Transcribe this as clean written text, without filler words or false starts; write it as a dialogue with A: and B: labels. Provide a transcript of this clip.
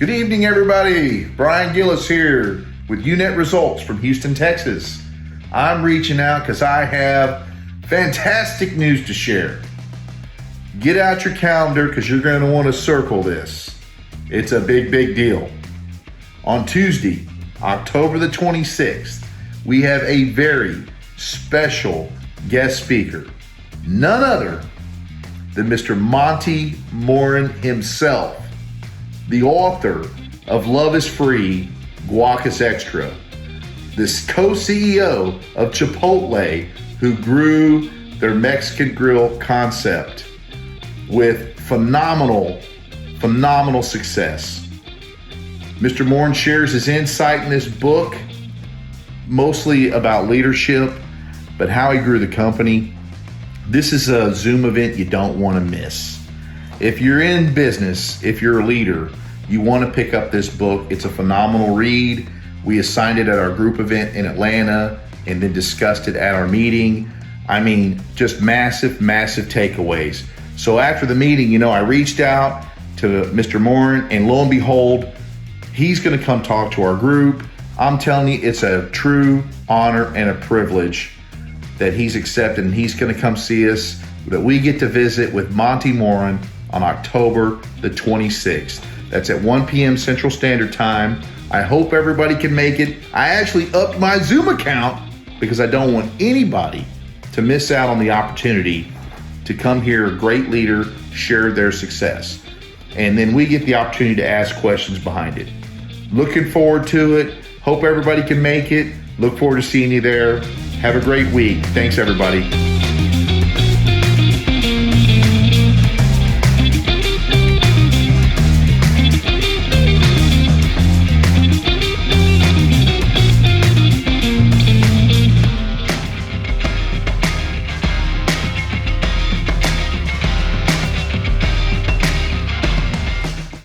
A: Good evening, everybody. Brian Gillis here with UNet Results from Houston, Texas. I'm reaching out because I have fantastic news to share. Get out your calendar because you're going to want to circle this. It's a big, big deal. On Tuesday, October the 26th, we have a very special guest speaker. None other than Mr. Monty Moran himself, the author of Love is Free, Guac is Extra, this co-CEO of Chipotle, who grew their Mexican grill concept with phenomenal success. Mr. Moran shares his insight in this book, mostly about leadership, but how he grew the company. This is a Zoom event you don't want to miss. If you're in business, if you're a leader, you want to pick up this book. It's a phenomenal read. We assigned it at our group event in Atlanta and then discussed it at our meeting. I mean, just massive takeaways. So after the meeting, I reached out to Mr. Moran, and lo and behold, he's going to come talk to our group. I'm telling you, it's a true honor and a privilege that he's accepted, and he's going to come see us, that we get to visit with Monty Moran on October the 26th. That's at 1 p.m. Central Standard Time. I hope everybody can make it. I actually upped my Zoom account because I don't want anybody to miss out on the opportunity to come hear a great leader share their success. And then we get the opportunity to ask questions behind it. Looking forward to it. Hope everybody can make it. Look forward to seeing you there. Have a great week. Thanks, everybody.